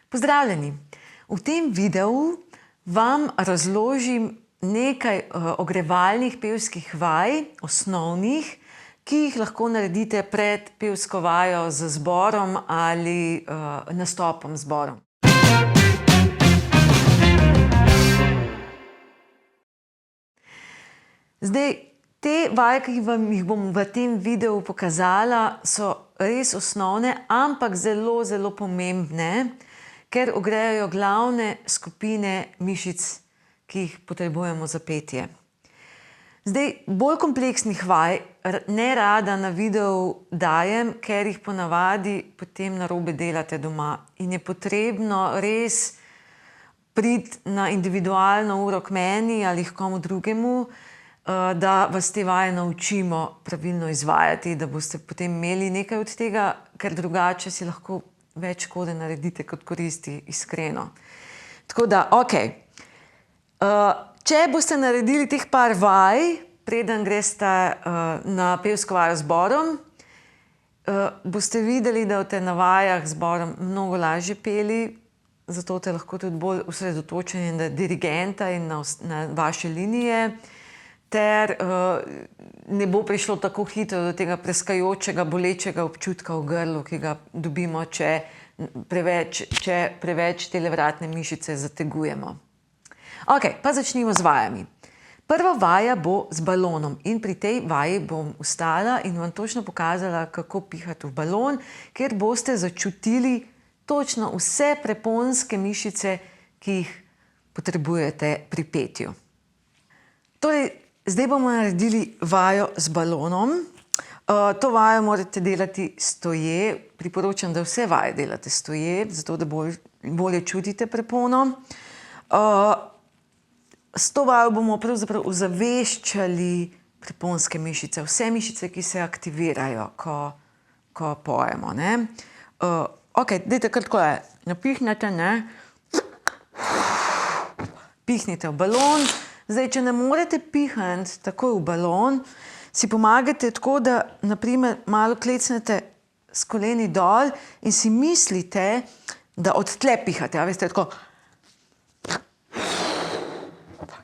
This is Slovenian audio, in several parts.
Pozdravljeni! V tem videu vam razložim nekaj ogrevalnih pevskih vaj, osnovnih, ki jih lahko naredite pred pevsko vajo z zborom ali nastopom z zborom. Zdaj, te vaje, ki vam jih bom v tem videu pokazala, so res osnovne, ampak zelo, zelo pomembne, ker ogrejajo glavne skupine mišic, ki jih potrebujemo za petje. Zdaj, bolj kompleksnih vaj nerada na videu dajem, ker jih ponavadi potem narobe delate doma. In je potrebno res priti na individualno uro k meni ali k komu drugemu, da vas te vaje naučimo pravilno izvajati, da boste potem imeli nekaj od tega, ker drugače si lahko več škode naredite kot koristi, iskreno. Tako da, okej. Če boste naredili teh par vaj, preden greste na pevsko vajo z zborom, boste videli, da boste na vajah z zborom mnogo lažje peli, zato ste lahko tudi bolj osredotočeni na dirigenta in na vaše linije, ter ne bo prišlo tako hitro do tega preskajočega, bolečega občutka v grlu, ki ga dobimo, če preveč televratne mišice zategujemo. Okej, pa začnimo z vajami. Prva vaja bo z balonom in pri tej vaji bom ustala in vam točno pokazala, kako pihati v balon, kjer boste začutili točno vse preponske mišice, ki jih potrebujete pri petju. Torej, zdaj bomo naredili vajo z balonom. To vajo morate delati stoje. Priporočam, da vse vaje delate stoje, zato da bolje čutite prepono. S to vajo bomo pravzaprav ozaveščali preponske mišice. Vse mišice, ki se aktivirajo, ko pojemo, ne. Okej, dajte kar takole. Napihnete, ne. Pihnite v balon. Zdaj, če ne morete pihniti takoj v balon, si pomagate tako, da na primer malo klecnete s koleni dol in si mislite, da od tle pihate. A veste, tako.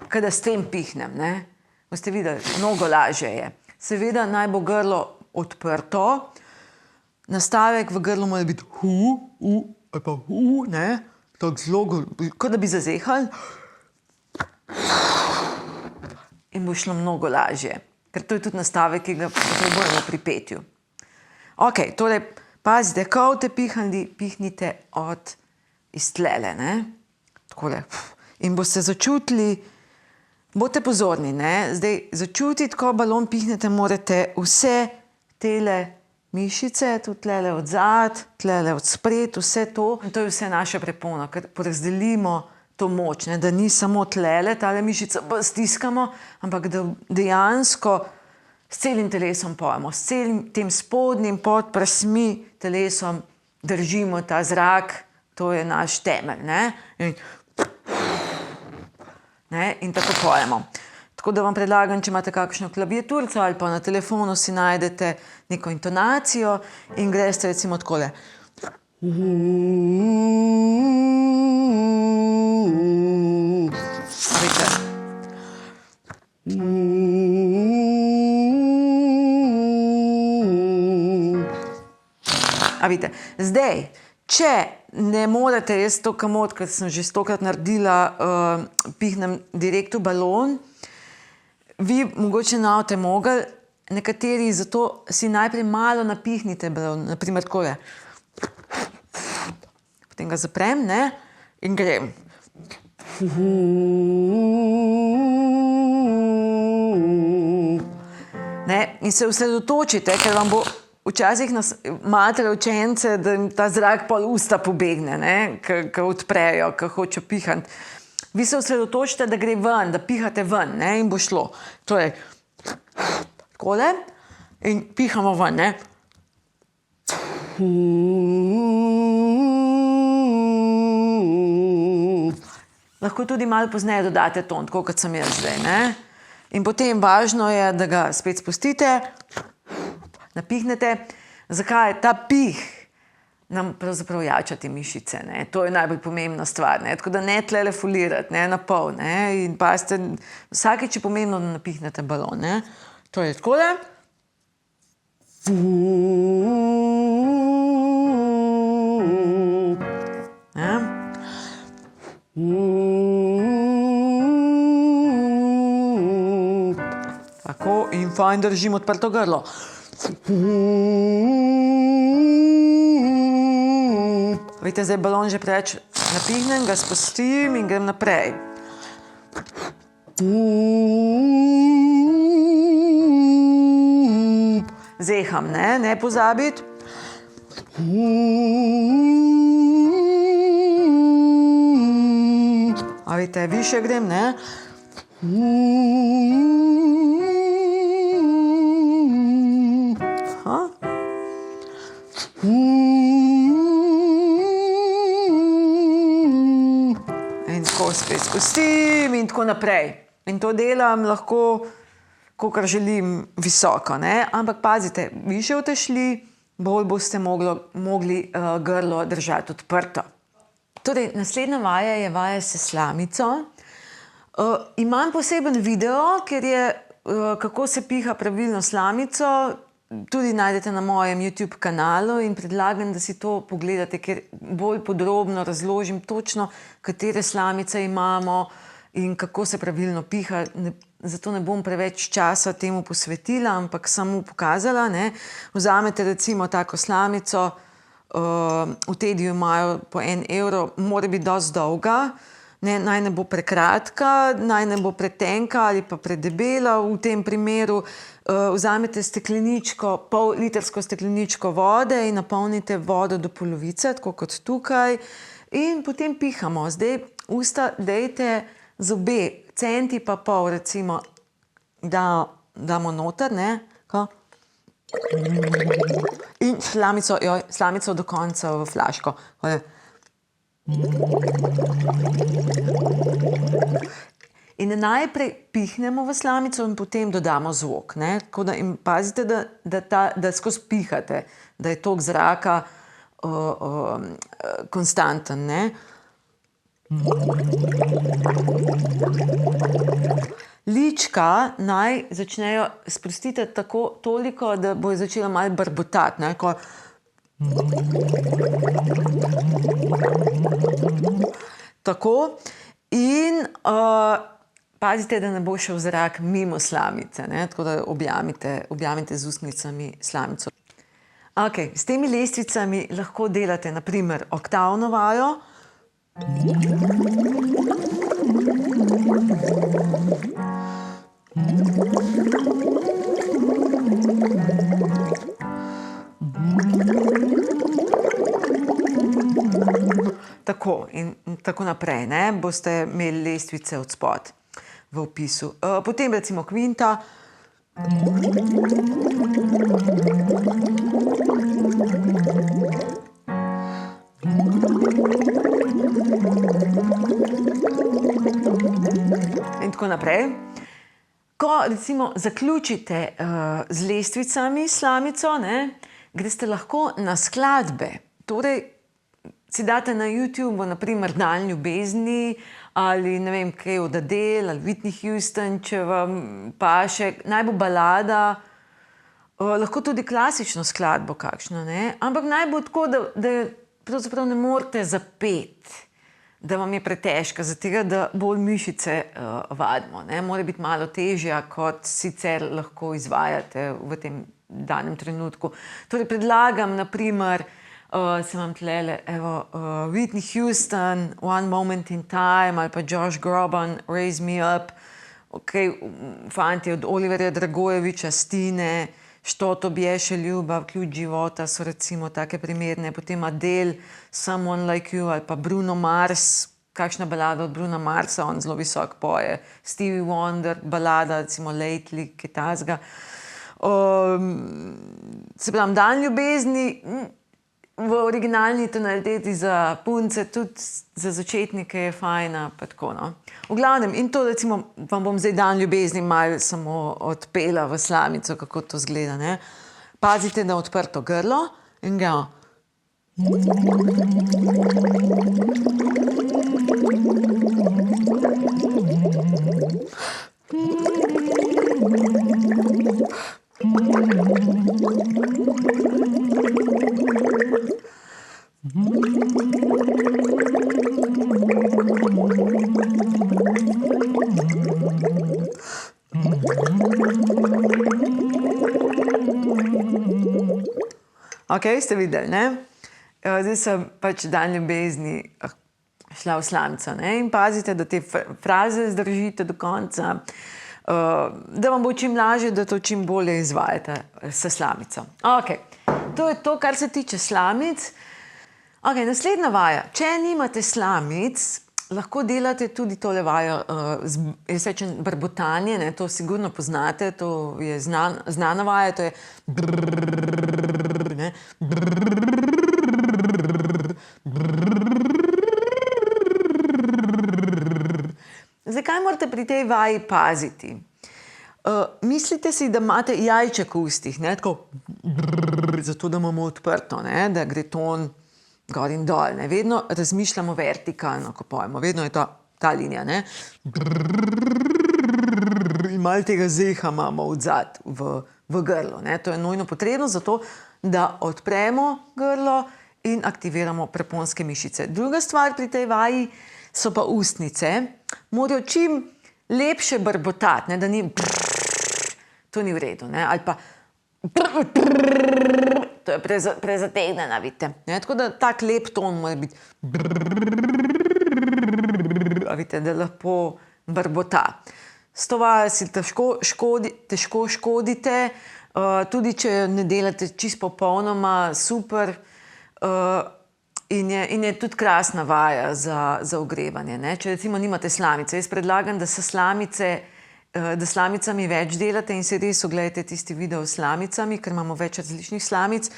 Ke da s tem pihnem, ne. Boste videli, mnogo lažje je. Seveda naj bo grlo odprto. Nastavek v grlu mora biti ali pa ne. Tako zelo, kot da bi zazehali. In bo šlo mnogo lažje. Ker to je tudi nastavek, ki ga potrebujemo pri petju. Okej, torej, pazite, ko boste pihnili, pihnite iz tlele, ne. Takole. In boste začutili, bodite pozorni, ne. Zdaj, začutiti, ko balon pihnete, morate vse tele mišice, tudi tlele od zadaj, tlele od spred, vse to. In to je vse naša prepona, ker porazdelimo to moč, ne, da ni samo tlele, tale mišica stiskamo, ampak da dejansko s celim telesom pojemo, s celim tem spodnjim pod prstmi telesom držimo ta zrak, to je naš temelj, ne. In tako pojemo. Tako da vam predlagam, če imate kakšno klaviaturico ali pa na telefonu si najdete neko intonacijo in greste recimo takole. A vidite, zdaj, če ne morete, jaz to kamot, ker sem že stokrat naredila, pihnem direkt v balon, vi mogoče ne boste mogli, nekateri zato si najprej malo napihnite balon, na primer takole. Potem ga zaprem, ne, in grem. Ne, in se osredotočite, ker vam bo včasih imate učence, da jim ta zrak pol usta pobegne, ne, ko odprejo, ko hočejo pihniti. Vi se osredotočite, da gre ven, da pihate ven, ne, in bo šlo. Torej, takole in pihamo ven, ne. Lahko tudi malo pozneje dodate ton, tako kot sem jaz zdaj, ne. In potem važno je, da ga spet spustite, napihnete. Zakaj? Ta pih nam pravzaprav jača te mišice, ne. To je najbolj pomembna stvar, ne. Tako da ne tlele folirati, ne, na pol, ne. In pazite, vsakič je pomembno, da napihnete balon, ne. Torej, takole. Ne. Tako, in fajn držim odprto grlo. Vidite, zdaj balon že preveč napihnem, ga spustim in grem naprej. Zeham, ne pozabiti. A vidite, više grem, ne. In tako spet spustim in tako naprej. In to delam lahko, kakor želim, visoko, ne. Ampak pazite, više boste šli, bolj boste mogli grlo držati odprto. Torej, naslednja vaja je vaja s slamico. Imam poseben video, ker je, kako se piha pravilno slamico, tudi najdete na mojem YouTube kanalu in predlagam, da si to pogledate, ker bolj podrobno razložim točno, katere slamice imamo in kako se pravilno piha. Zato ne bom preveč časa temu posvetila, ampak samo pokazala, ne. Vzamete recimo tako slamico, v Tediju imajo po 1 evro, mora biti dosti dolga, ne, naj ne bo prekratka, naj ne bo pretenka ali pa predebela. V tem primeru vzamete stekleničko, pol-litrsko stekleničko vode in napolnite vodo do polovice, tako kot tukaj. In potem pihamo. Zdaj usta dajte zobe, centi pa pol recimo, damo noter, ne, ko. In slamico do konca v flaško. In najprej pihnemo v slamico in potem dodamo zvok, ne. Tako da in pazite, da skozi pihate, da je tok zraka konstanten, ne. Lička naj začnejo sprostiti toliko, da bojo začela malo brbotati, ne, ko. Tako. In pazite, da ne bo šel zrak mimo slamice, ne, tako da objamite z ustnicami slamico. Okej, s temi lestvicami lahko delate na primer oktavno vajo. Tako in tako naprej, ne, boste imeli lestvice od spod v opisu. Potem recimo kvinta. In tako naprej. Ko recimo zaključite z lestvicami slamico, ne, greste lahko na skladbe. Torej, si date na YouTubu na primer Dan ljubezni ali ne vem kaj od Adele ali Whitney Houston, če vam paše, naj bo balada, lahko tudi klasično skladbo kakšno, ne, ampak naj bo tako, da pravzaprav ne morete zapeti, da vam je pretežka, zaradi tega, da bolj mišice vadimo, ne, mora biti malo težja, kot sicer lahko izvajate v tem danem trenutku. Torej predlagam na primer, se vam tlele, evo, Whitney Houston, One Moment in Time, ali pa Josh Groban, Raise Me Up, okej, fanti od Oliverja Dragojevića, Stine, Što to bješe ljubav, Ključ života so recimo take primerne, potem Adele, Someone Like You, ali pa Bruno Mars, kakšna balada od Bruna Marsa, on zelo visoko poje, Stevie Wonder, balada recimo Lately, kaj takega. Se pravi, Dan ljubezni, v originalni tonaliteti za punce, tudi za začetnike je fajna, pa tako, no. V glavnem, in to recimo vam bom zdaj Dan ljubezni malo samo odpela v slamico, kako to izgleda, ne. Pazite na odprto grlo in ga Ok, ste videli, ne? Zdaj sem pač dan ljubezni šla v slamico, ne? In pazite, da te fraze zdržite do konca, da vam bo čim lažje, da to čim bolje izvajate s slamico. Ok, to je to, kar se tiče slamic. Ok, naslednja vaja. Če nimate slamic, lahko delate tudi tole vajo, jaz rečem brbotanje, ne? To sigurno poznate, to je znana vaja, to je ne? Zakaj morate pri tej vaji paziti? Mislite si, da imate jajček v ustih, ne? Tako zato, da imamo odprto, ne? Da gre ton gor in dol, ne? Vedno razmišljamo vertikalno, ko pojemo, vedno je ta linija, ne? In malo tega zeha imamo odzad v grlu, ne? To je nujno potrebno zato, da odpremo grlo in aktiviramo preponske mišice. Druga stvar pri tej vaji so pa ustnice. Morajo čim lepše brbotati, ne? Da ni to ni v redu, ne? Ali pa to je prezategnjena, vidite. Ne? Tako da tak lep ton mora biti, vidite, da lahko brbota. S to vajo si težko škodite, tudi če ne delate čisto popolnoma super, in je tudi krasna vaja za ogrevanje, ne? Če recimo nimate slamice, jaz predlagam, da slamicami več delate in si res oglejte tisti video s slamicami, ker imamo več različnih slamic.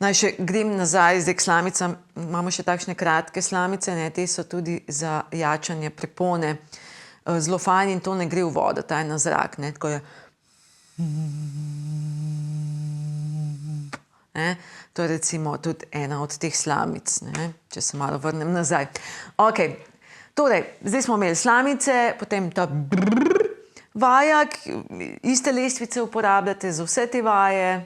Naj še grem nazaj zdaj k slamicam, imamo še takšne kratke slamice, ne? Te so tudi za jačanje prepone. Zelo fajn in to ne gre v vodo, ta je na zrak, ne? Tako je. Ne? To je recimo tudi ena od teh slamic, ne? Če se malo vrnem nazaj. Ok, torej, zdaj smo imeli slamice, potem ta vaja, iste lestvice uporabljate za vse te vaje.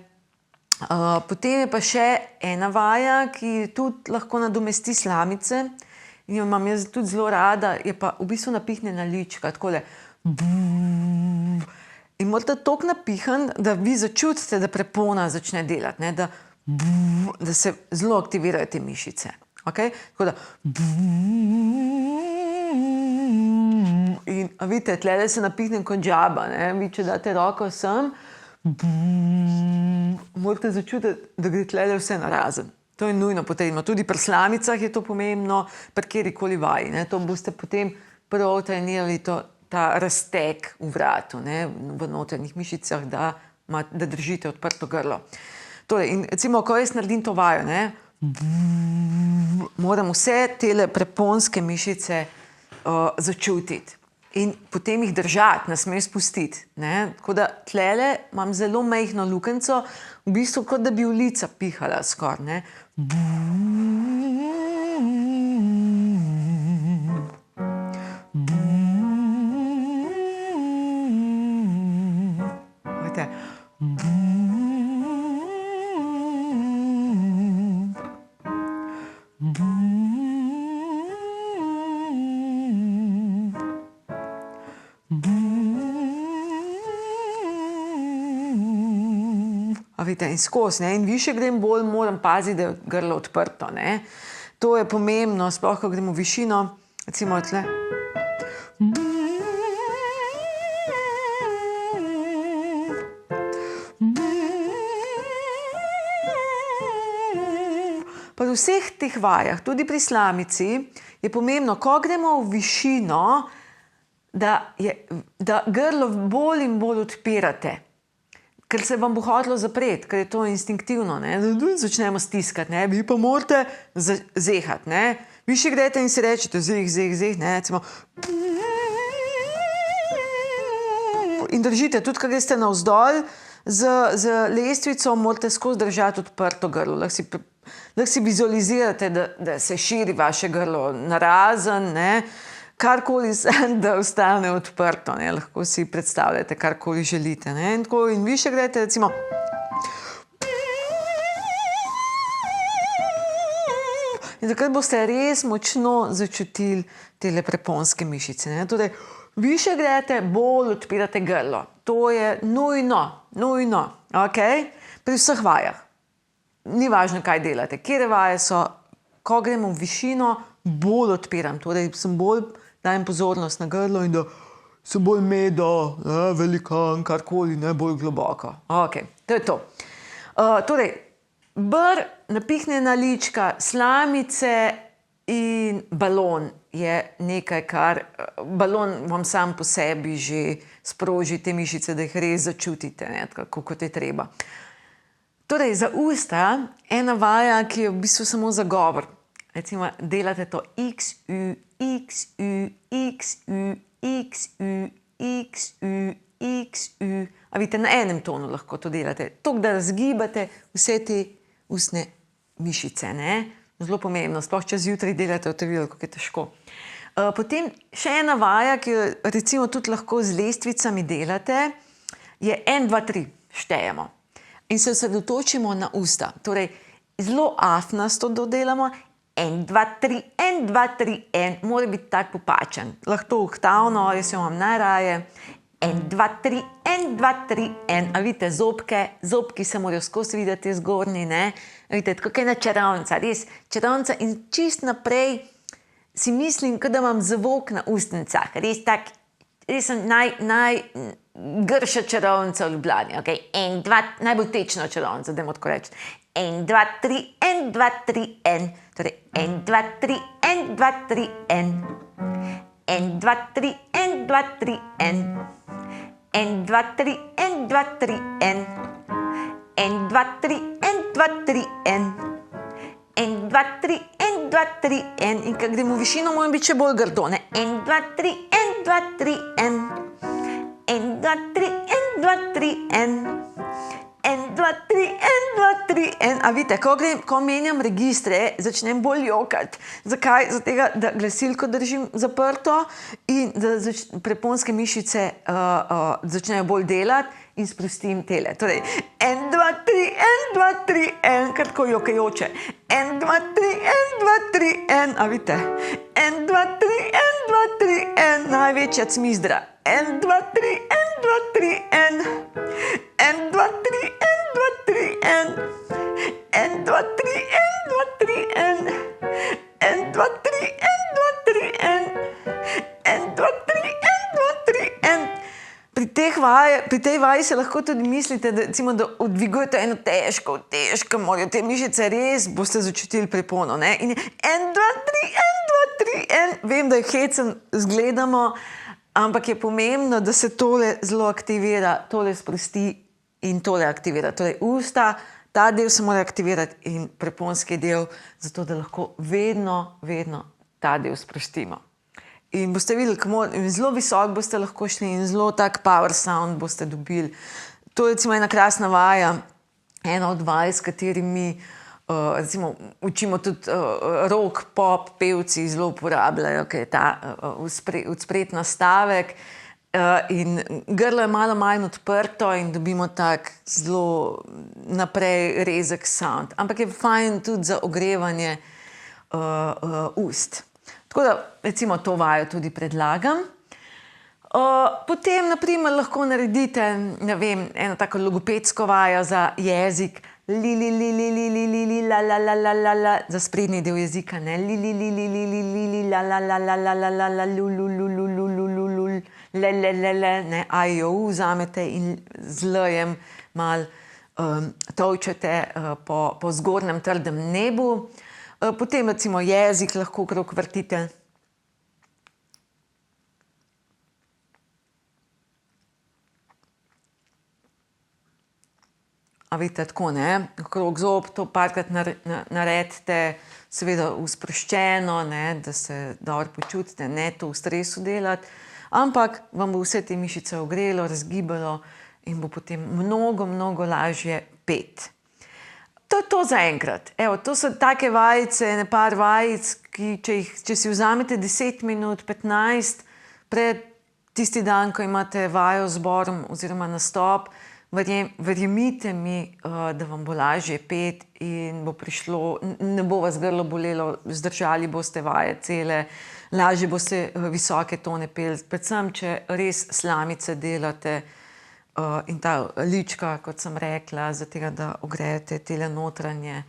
Potem je pa še ena vaja, ki tudi lahko nadomesti slamice in jo imam jaz tudi zelo rada, je pa v bistvu napihnjena lička, takole. In morate toliko napihniti, da vi začutite, da prepona začne delati, ne? Da se zelo aktivirajo te mišice. Okay? Tako da in vidite, tlele se napihnem kot žaba, ne? Vi, če date roko sem, morate začutiti, da gre tlele vse narazen. To je nujno potrebno. Tudi pri slamicah je to pomembno, pri kjerikoli vaji, ne? To boste potem prav trenirali ta razteg v vratu, ne? V notranjih mišicah, da držite odprto grlo. Torej, in recimo, ko jaz naredim to vajo, ne? Moram vse tele preponske mišice začutiti in potem jih držati, ne smem spustiti, ne? Tako da tlele imam zelo majhno lukenco, v bistvu kot da bi v lica pihala skoraj, ne? Vidite? Vidite, in skozi, ne? In više grem, bolj moram paziti, da je grlo odprto, ne? To je pomembno, sploh, ko gremo v višino, recimo tle. Pri vseh teh vajah, tudi pri slamici, je pomembno, ko gremo v višino, da grlo bolj in bolj odpirate. Ker se vam bo hotelo zapreti, ker je to instinktivno, ne? Začnemo stiskati, ne? Vi pa morate zehati, ne? Vi še greste in si rečete zeh, ne? Recimo. In držite, tudi ko greste navzdol z lestvico, morate skozi držati odprto grlo. Lahko si lahko si vizualizirate, da se širi vaše grlo narazen, ne, karkoli da ostane odprto, ne, lahko si predstavljate, karkoli želite, ne, in tako, in više greste, recimo, in takrat boste res močno začutili tele preponske mišice, ne, torej, više greste, bolj odpirate grlo, to je nujno, ok, pri vseh vajah, ni važno, kaj delate, kjere vaje so, ko gremo v višino, bolj odpiram, torej sem bolj, dajem pozornost na grlo in da sem bolj meda, velikan, karkoli, ne, bolj globoko. Ok, to je to. Torej, napihnjena lička, slamice in balon je nekaj, kar, balon vam sam po sebi že sproži te mišice, da jih res začutite, ne, tako kot je treba. Torej, za usta, ena vaja, ki je v bistvu samo za govor. Recimo, delate to XU, XU, XU, XU, XU, XU. A vidite, na enem tonu lahko to delate. Toliko, da razgibate vse te ustne mišice, ne. Zelo pomembno, sploh če zjutraj delate, boste videli, kako je težko. Potem še ena vaja, ki jo recimo tudi lahko z lestvicami delate, je 1, 2, 3, štejemo. In se osredotočimo na usta. Torej, zelo afnasto dodelamo. 1, 2, 3, 1, 2, 3, 1. Mora biti tak popačen. Lahko oktavno, jaz jo imam najraje. 1, 2, 3, 1, 2, 3, 1. A vidite, zobki se morajo skozi videti zgornji, ne. Vidite, tako je ena čarovnica, res čarovnica in čist naprej si mislim, kot da imam zvok na ustnicah. Res tak, res sem najgrša čarovnica v Ljubljani, ok. 1, 2, najbolj tečna čarovnica, dajmo tako reči. 1, 2, 3, 1, 2, 3, 1. Torej, 1, 2, 3, 1, 2, 3, 1. 1, 2, 3, 1, 2, 3, 1. 1, 2, 3, 1, 2, 3, 1. 1, 2, 3, 1, 2, 3, 1. 1, 2, 3, 1, 2, 3, 1. In ko gremo v višino, moramo biti še bolj grdo, ne. 1, 2, 3, 1, 2, 3, 1. 1, 2, 3, 1, 2, 3, 1. 1, 2, 3, 1, 2, 3, 1. A vidite, ko menjam registre, začnem bolj jokati. Zakaj? Zato, da glasilko držim zaprto in da preponske mišice začnejo bolj delati in sprostim tele. Torej, 1, 2, 3, 1, 2, 3, 1, kar tako jokajoče. 1, 2, 3, 1, 2, 3, 1. A vidite? 1, 2, 3, 1, 2, 3, 1. Največja cmizdra. 1, 2, 3, 1, 2, 3, 1. 1, 2, 3, 1, 2, 3, 1. 1, 2, 3, 1, 2, 3, 1. 1, 2, 3, 1, 2, 3, 1. 1, 2, 3, 1, 2, 3, 1. Pri tej vaji se lahko tudi mislite, da odvigujete eno težko, morajo te mišice res, boste začutili prepono, ne. In 1, 2, 3, 1, 2, 3, 1. Vem, da je hecen zgledamo, ampak je pomembno, da se tole zelo aktivira, tole sprosti in tole aktivira. Torej, usta, ta del se mora aktivirati in preponski del, zato da lahko vedno ta del sprostimo. In boste videli, zelo visok boste lahko šli in zelo tak power sound boste dobili. To je recimo ena krasna vaja, ena od vaj, s katerimi recimo učimo tudi rock, pop, pevci zelo uporabljajo, ker je ta odspreti nastavek in grlo je malo manj odprto in dobimo tak zelo naprej rezek sound. Ampak je fajn tudi za ogrevanje ust. Tako da, recimo, to vajo tudi predlagam. Potem, naprimer, lahko naredite, ne vem, eno tako logopedsko vajo za jezik. Li, li, li, li, li, li, li, li, la, la, la, la, la, la, za sprednji del jezika, ne. Li, li, li, li, li, li, li, li, la, la, la, la, la, la, la, la, lu, lu, lu, lu, lu, lu, lu, lu, le, le, le, le, ne. A, jo, vzamete in z l-jem malo tolčete po zgornjem trdem nebu. Potem, recimo, jezik lahko okrog vrtite. A vidite, tako, ne, okrog zob, to parkrat naredite, seveda sproščeno, ne, da se dobro počutite, ne to v stresu delati, ampak vam bo vse te mišice ogrelo, razgibalo in bo potem mnogo lažje peti. To je to za enkrat. Evo, to so take vajice, ne par vajic, ki če si vzamete 10 minut, 15 pred tisti dan, ko imate vajo z zborom oziroma nastop, verjemite mi, da vam bo lažje pet in bo prišlo, ne bo vas grlo bolelo, zdržali boste vaje cele, lažje boste visoke tone peli, predvsem, če res slamice delate in ta lička, kot sem rekla, zato da ogrejete tele notranje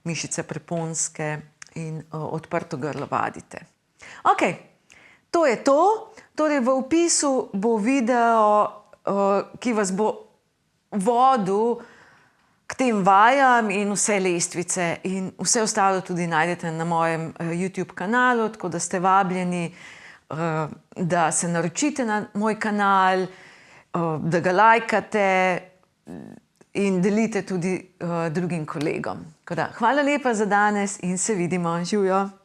mišice preponske in odprto grlo vadite. Ok, to je to. Torej v opisu bo video, ki vas bo vodil k tem vajam in vse lestvice in vse ostalo tudi najdete na mojem YouTube kanalu, tako da ste vabljeni, da se naročite na moj kanal, da ga lajkate in delite tudi drugim kolegom. Hvala lepa za danes in se vidimo. Živjo!